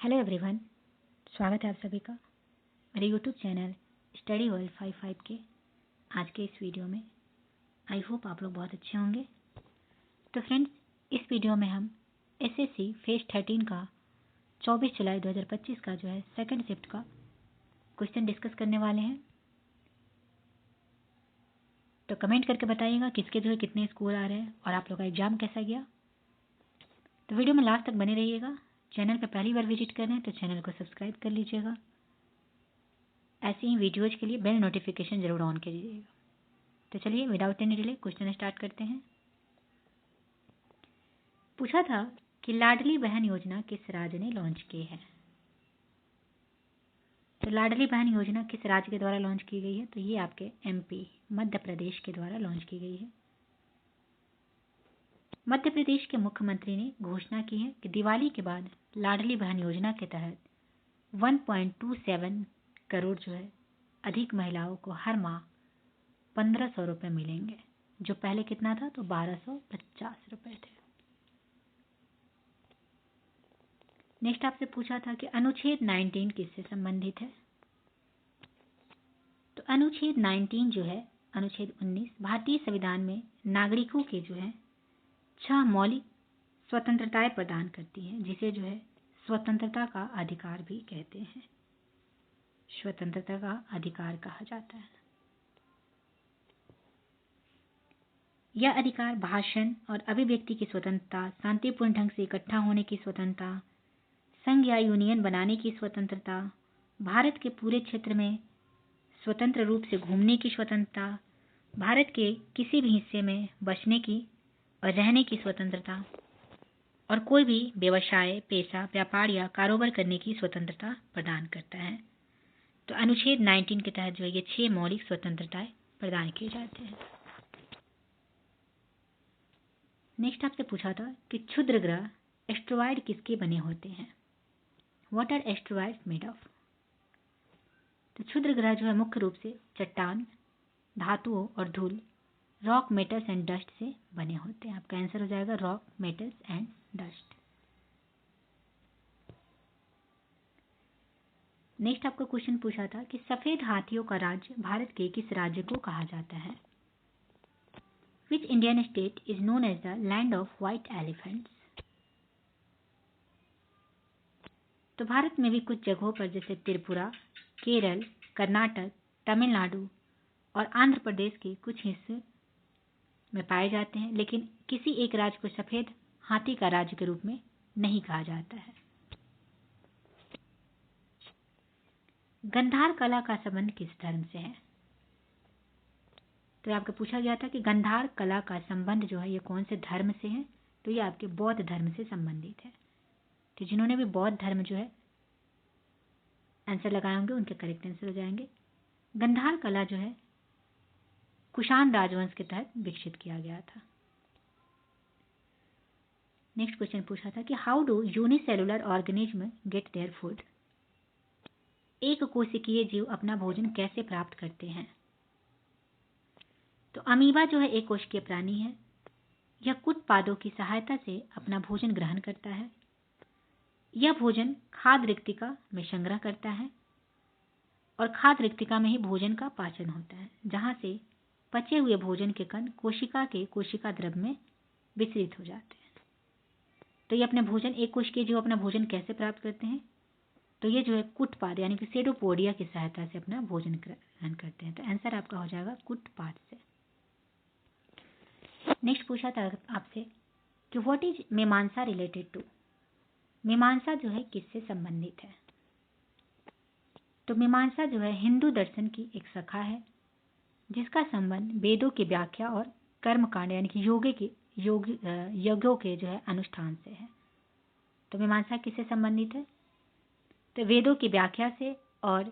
Hello everyone, स्वागत है आप सभी का मेरे यूट्यूब चैनल स्टडी वर्ल्ड 55 के आज के इस वीडियो में। आई होप आप लोग बहुत अच्छे होंगे। तो फ्रेंड्स, इस वीडियो में हम एसएससी फेज 13 का 24 जुलाई 2025 का जो है सेकंड शिफ्ट का क्वेश्चन डिस्कस करने वाले हैं। तो कमेंट करके बताइएगा किसके जो है कितने स्कोर आ रहे हैं और आप लोग का एग्जाम कैसा गया। तो वीडियो में लास्ट तक बने रहिएगा। चैनल पर पहली बार विजिट कर रहे हैं तो चैनल को सब्सक्राइब कर लीजिएगा। ऐसे ही वीडियोज के लिए बेल नोटिफिकेशन जरूर ऑन कीजिएगा। तो चलिए without any delay question start करते हैं। पूछा था कि लाडली बहन योजना किस राज्य ने लॉन्च की है। तो लाडली बहन योजना किस राज्य के द्वारा लॉन्च की गई है? तो ये आपके एमपी मध्य प्रदेश के द्वारा लॉन्च की गई है। मध्य प्रदेश के मुख्यमंत्री ने घोषणा की है कि दिवाली के बाद लाडली बहन योजना के तहत 1.27 करोड़ जो है अधिक महिलाओं को हर माह 1500 रुपये मिलेंगे, जो पहले कितना था तो 1250 रुपये थे। नेक्स्ट आपसे पूछा था कि अनुच्छेद 19 किससे संबंधित है। तो अनुच्छेद 19 जो है अनुच्छेद 19 भारतीय संविधान में नागरिकों के जो है 6 मौलिक स्वतंत्रताएं प्रदान करती हैं, जिसे जो है स्वतंत्रता का अधिकार भी कहते हैं। स्वतंत्रता का अधिकार कहा जाता है। यह अधिकार भाषण और अभिव्यक्ति की स्वतंत्रता, शांतिपूर्ण ढंग से इकट्ठा होने की स्वतंत्रता, संघ या यूनियन बनाने की स्वतंत्रता, भारत के पूरे क्षेत्र में स्वतंत्र रूप से घूमने की स्वतंत्रता, भारत के किसी भी हिस्से में बसने की और रहने की स्वतंत्रता और कोई भी व्यवसाय, पेशा, व्यापार या कारोबार करने की स्वतंत्रता प्रदान करता है। तो अनुच्छेद 19 के तहत जो है ये 6 मौलिक स्वतंत्रताएं प्रदान किए जाते हैं। नेक्स्ट आपसे पूछा था कि क्षुद्र ग्रह एस्ट्रॉयड किसके बने होते हैं। What are asteroids made of. तो क्षुद्र ग्रह जो है मुख्य रूप से चट्टान, धातुओं और धूल, रॉक, मेटल्स एंड डस्ट से बने होते हैं। आपका आंसर हो जाएगा rock, metals and dust. Next आपको क्वेश्चन पूछा था कि सफेद हाथियों का राज्य भारत के किस राज्य को कहा जाता है। Which Indian state is known as the land of white elephants. तो भारत में भी कुछ जगहों पर जैसे त्रिपुरा, केरल, कर्नाटक, तमिलनाडु और आंध्र प्रदेश के कुछ हिस्से में पाए जाते हैं, लेकिन किसी एक राज्य को सफेद हाथी का राज्य के रूप में नहीं कहा जाता है। गंधार कला का संबंध किस धर्म से है। तो आपको पूछा गया था कि गंधार कला का संबंध जो है ये कौन से धर्म से है। तो ये आपके बौद्ध धर्म से संबंधित है। तो जिन्होंने भी बौद्ध धर्म जो है आंसर लगाए होंगे उनके करेक्ट आंसर हो जाएंगे। गंधार कला जो है कुषाण राजवंश के तहत विकसित किया गया था। नेक्स्ट क्वेश्चन पूछा था कि how do unicellular organism gate their food. एक कोशिकीय जीव अपना भोजन कैसे प्राप्त करते हैं। तो अमीबा जो है एक कोशिकीय प्राणी है। यह कुट पादों की सहायता से अपना भोजन ग्रहण करता है। यह भोजन खाद्य रिक्तिका में संग्रह करता है और खाद्य रिक्तिका में ही भोजन का पाचन होता है, जहां से पचे हुए भोजन के कण कोशिका के कोशिका द्रव में विसरित हो जाते हैं। तो ये अपने भोजन एक कोशिकीय जीव अपना भोजन कैसे प्राप्त करते हैं। तो ये जो है कुटपाद यानी कि सेडोपोडिया की सहायता से अपना भोजन ग्रहण करते हैं। तो आंसर आपका हो जाएगा कुटपाद से। नेक्स्ट पूछा था आपसे कि व्हाट इज मीमांसा रिलेटेड टू। मीमांसा जो है किससे संबंधित है। तो मीमांसा जो है हिंदू दर्शन की एक शाखा है, जिसका संबंध वेदों की व्याख्या और कर्मकांड यानी कि यज्ञों के जो है अनुष्ठान से है। तो मीमांसा किससे संबंधित है। तो वेदों की व्याख्या से और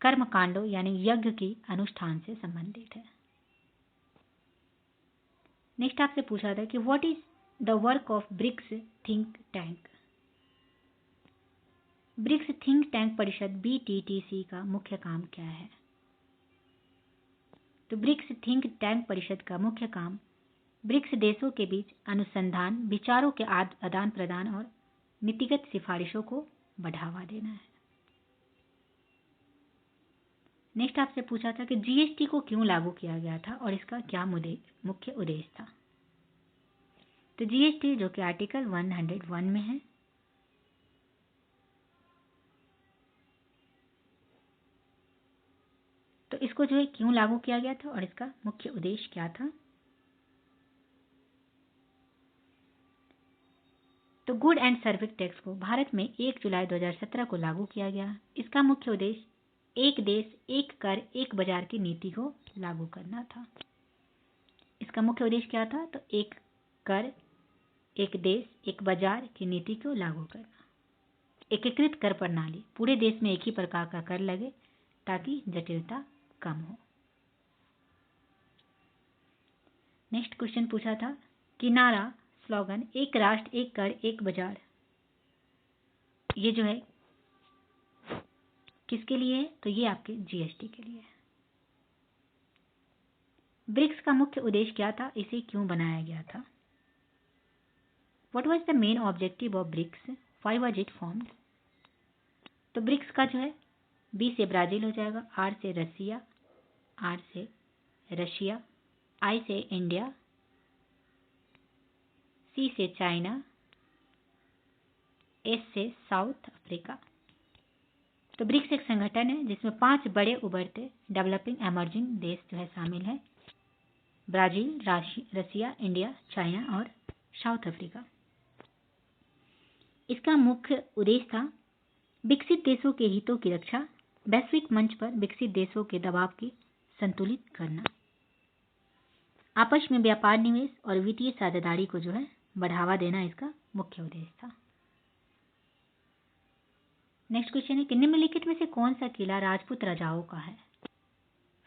कर्मकांडों यानी यज्ञ की अनुष्ठान से संबंधित है। नेक्स्ट आपसे पूछा था कि what is the work of BRICS think tank. BRICS think tank परिषद BTTC का मुख्य काम क्या है। तो ब्रिक्स थिंक टैंक परिषद का मुख्य काम ब्रिक्स देशों के बीच अनुसंधान, विचारों के आदान प्रदान और नीतिगत सिफारिशों को बढ़ावा देना है। नेक्स्ट आपसे पूछा था कि जीएसटी को क्यों लागू किया गया था और इसका क्या मुख्य उद्देश्य था। तो जीएसटी जो कि आर्टिकल 101 में है, तो इसको जो है क्यों लागू किया गया था और इसका मुख्य उद्देश्य क्या था। तो गुड एंड सर्विस टैक्स को भारत में 1 जुलाई 2017 को लागू किया गया। इसका मुख्य उद्देश्य एक देश एक कर एक बाजार की नीति को लागू करना था। इसका मुख्य उद्देश्य क्या था, तो एक कर एक देश एक बाजार की नीति को लागू करना, एकीकृत कर प्रणाली, पूरे देश में एक ही प्रकार का कर लगे ताकि जटिलता कम हो। नेक्स्ट क्वेश्चन पूछा था कि नारा स्लोगन एक राष्ट्र एक कर एक बाजार, ये जो है किसके लिए है, तो ये आपके जीएसटी के लिए है। ब्रिक्स का मुख्य उद्देश्य क्या था, इसे क्यों बनाया गया था। What was the main objective of BRICS, why was it formed. तो ब्रिक्स का जो है बी से ब्राजील हो जाएगा, आर से रसिया, आर से रशिया, आई से इंडिया, सी से चाइना, एस से साउथ अफ्रीका। तो ब्रिक्स एक संगठन है जिसमें 5 बड़े उभरते डेवलपिंग एमर्जिंग देश जो है शामिल है, ब्राजील, रसिया, इंडिया, चाइना और साउथ अफ्रीका। इसका मुख्य उद्देश्य था विकसित देशों के हितों की रक्षा, वैश्विक मंच पर विकसित देशों के दबाव की संतुलित करना, आपस में व्यापार, निवेश और वित्तीय साझेदारी को जो है बढ़ावा देना इसका मुख्य उद्देश्य था। नेक्स्ट क्वेश्चन है कि निम्नलिखित में से कौन सा किला राजपूत राजाओं का है।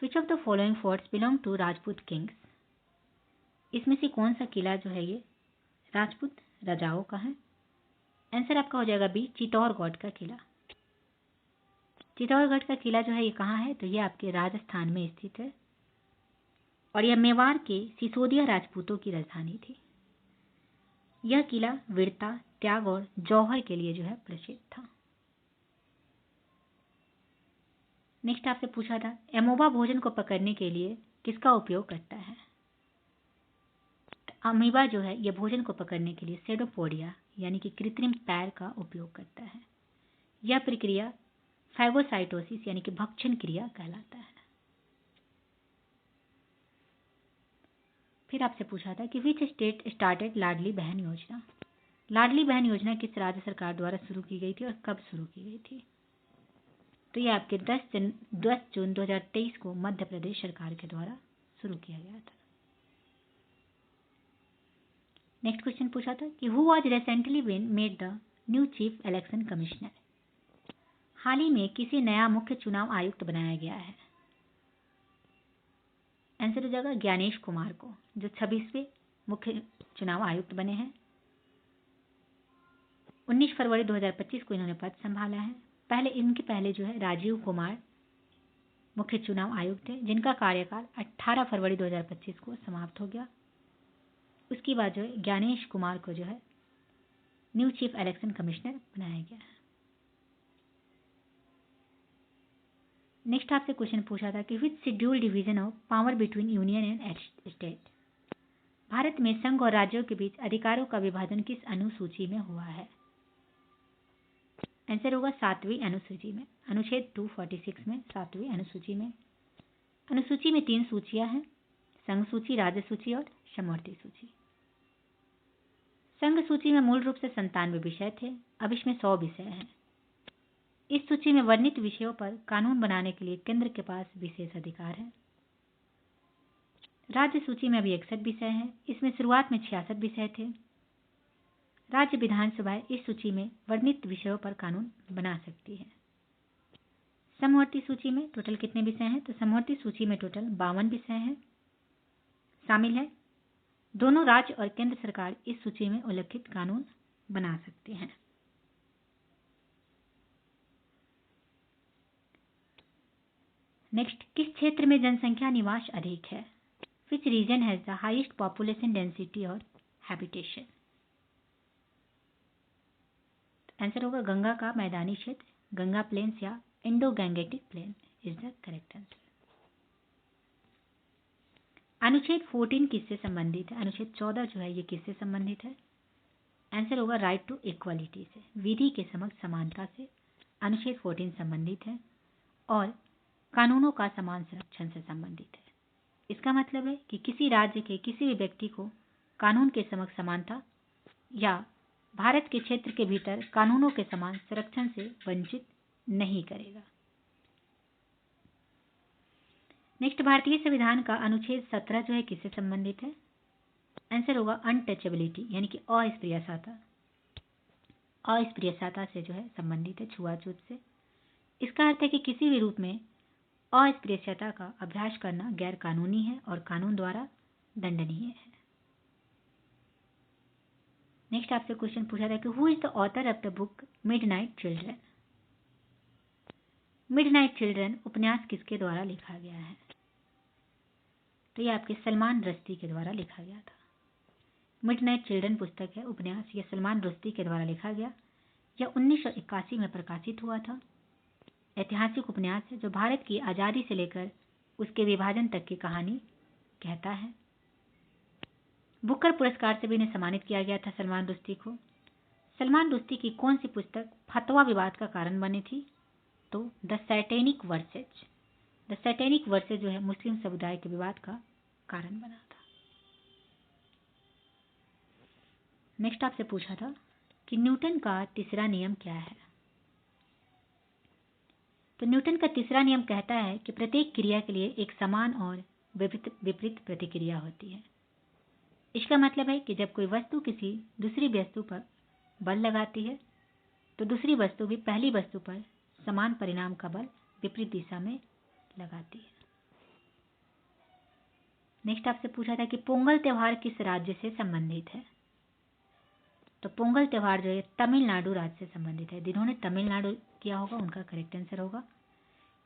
Which of the following forts belong to Rajput kings. इसमें से कौन सा किला जो है ये राजपूत राजाओं का है। आंसर आपका हो जाएगा बी, चित्तौड़गढ़ का किला। चित्तौड़गढ़ का किला जो है ये कहाँ है, तो ये आपके राजस्थान में स्थित है और यह मेवाड़ के सिसोदिया राजपूतों की राजधानी थी। यह किला वीरता, त्याग और जौहर के लिए जो है प्रसिद्ध था। नेक्स्ट आपसे पूछा था एमोबा भोजन को पकड़ने के लिए किसका उपयोग करता है। अमीबा जो है यह भोजन को पकड़ने के लिए सेडोपोडिया यानी कि कृत्रिम पैर का उपयोग करता है। यह प्रक्रिया फैगोसाइटोसिस यानी कि भक्षण क्रिया कहलाता है। फिर आपसे पूछा था कि विच स्टेट स्टार्टेड लाडली बहन योजना। लाडली बहन योजना किस राज्य सरकार द्वारा शुरू की गई थी और कब शुरू की गई थी। तो ये आपके 10 जून 2023 को मध्य प्रदेश सरकार के द्वारा शुरू किया गया था। नेक्स्ट क्वेश्चन पूछा था कि who was recently been made the new chief election commissioner. हाल ही में किसी नया मुख्य चुनाव आयुक्त बनाया गया है। आंसर हो जाएगा ज्ञानेश कुमार को, जो 26वें मुख्य चुनाव आयुक्त बने हैं। 19 फरवरी 2025 को इन्होंने पद संभाला है। इनके पहले जो है राजीव कुमार मुख्य चुनाव आयुक्त थे, जिनका कार्यकाल 18 फरवरी 2025 को समाप्त हो गया। उसके बाद जो है ज्ञानेश कुमार को जो है न्यू चीफ इलेक्शन कमिश्नर बनाया गया है। नेक्स्ट आपसे क्वेश्चन पूछा था कि which schedule division of power between union and state. Bharat में संघ और राज्यों के बीच अधिकारों का विभाजन किस अनुसूची में हुआ है। आंसर होगा 7वीं अनुसूची में, अनुच्छेद 246 में 7वीं अनुसूची में। अनुसूची में 3 सूचियां हैं, संघ सूची, राज्य सूची और समवर्ती सूची। संघ सूची में मूल रूप से 97 विषय थे, अब इसमें 100 विषय हैं। इस सूची में वर्णित विषयों पर कानून बनाने के लिए केंद्र के पास विशेष अधिकार है। राज्य सूची में अभी 61 विषय हैं, इसमें शुरुआत में 66 विषय थे। राज्य विधानसभाएं इस सूची में वर्णित विषयों पर कानून बना सकती है। समवर्ती सूची में टोटल कितने विषय हैं, तो समवर्ती सूची में टोटल 52 विषय हैं शामिल है। दोनों राज्य और केंद्र सरकार इस सूची में उल्लिखित कानून बना सकते हैं। नेक्स्ट, किस क्षेत्र में जनसंख्या निवास अधिक है। Which region has the highest population density और हैबिटेशन। आंसर होगा गंगा का मैदानी क्षेत्र, गंगा प्लेन्स या Indo Gangetic plain is the correct answer. अनुच्छेद 14 किससे संबंधित है? अनुच्छेद 14 जो है ये किससे संबंधित है? आंसर होगा राइट टू इक्वालिटी से, विधि के समक्ष समानता से अनुच्छेद 14 संबंधित है और कानूनों का समान संरक्षण से संबंधित है। इसका मतलब है कि किसी राज्य के किसी भी व्यक्ति को कानून के समक्ष समानता या भारत के क्षेत्र के भीतर कानूनों के समान संरक्षण से वंचित नहीं करेगा। नेक्स्ट, भारतीय संविधान का अनुच्छेद 17 जो है किससे संबंधित है? आंसर होगा अनटचेबिलिटी यानी कि अस्पृश्यता, अस्पृश्यता से जो है संबंधित है, छुआछूत से। इसका अर्थ है कि किसी भी रूप में अस्पृश्यता का अभ्यास करना गैर कानूनी है और कानून द्वारा दंडनीय है। नेक्स्ट आपसे क्वेश्चन पूछा था कि who is the author of the book midnight children? Midnight children उपन्यास किसके द्वारा लिखा गया है? तो ये आपके सलमान रश्दी के द्वारा लिखा गया था। मिडनाइट चिल्ड्रन पुस्तक है, उपन्यास, यह सलमान रश्दी के द्वारा लिखा गया। यह 1981 में प्रकाशित हुआ था। ऐतिहासिक उपन्यास है जो भारत की आज़ादी से लेकर उसके विभाजन तक की कहानी कहता है। बुकर पुरस्कार से भी इन्हें सम्मानित किया गया था सलमान रुश्दी को। सलमान रुश्दी की कौन सी पुस्तक फतवा विवाद का कारण बनी थी? तो the satanic versus. The satanic versus जो है मुस्लिम समुदाय के विवाद का कारण बना था। नेक्स्ट आपसे पूछा था कि न्यूटन का तीसरा नियम क्या है? तो न्यूटन का तीसरा नियम कहता है कि प्रत्येक क्रिया के लिए एक समान और विपरीत प्रतिक्रिया होती है। इसका मतलब है कि जब कोई वस्तु किसी दूसरी वस्तु पर बल लगाती है तो दूसरी वस्तु भी पहली वस्तु पर समान परिणाम का बल विपरीत दिशा में लगाती है। नेक्स्ट आपसे पूछा था कि पोंगल त्योहार किस राज्य से संबंधित है? तो पोंगल त्योहार जो है तमिलनाडु राज्य से संबंधित है। जिन्होंने तमिलनाडु किया होगा उनका करेक्ट आंसर होगा।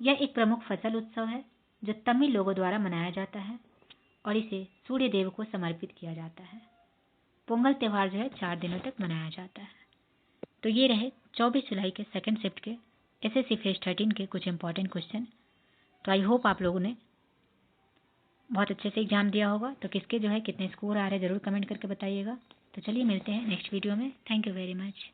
यह एक प्रमुख फसल उत्सव है जो तमिल लोगों द्वारा मनाया जाता है और इसे सूर्य देव को समर्पित किया जाता है। पोंगल त्योहार जो है 4 दिनों तक मनाया जाता है। तो ये रहे 24 जुलाई के सेकंड शिफ्ट के एसएससी फेज 13 के कुछ इंपॉर्टेंट क्वेश्चन। तो आई होप आप लोगों ने बहुत अच्छे से एग्जाम दिया होगा। तो किसके जो है कितने स्कोर आ रहे हैं ज़रूर कमेंट करके बताइएगा। तो चलिए मिलते हैं नेक्स्ट वीडियो में। Thank you very much.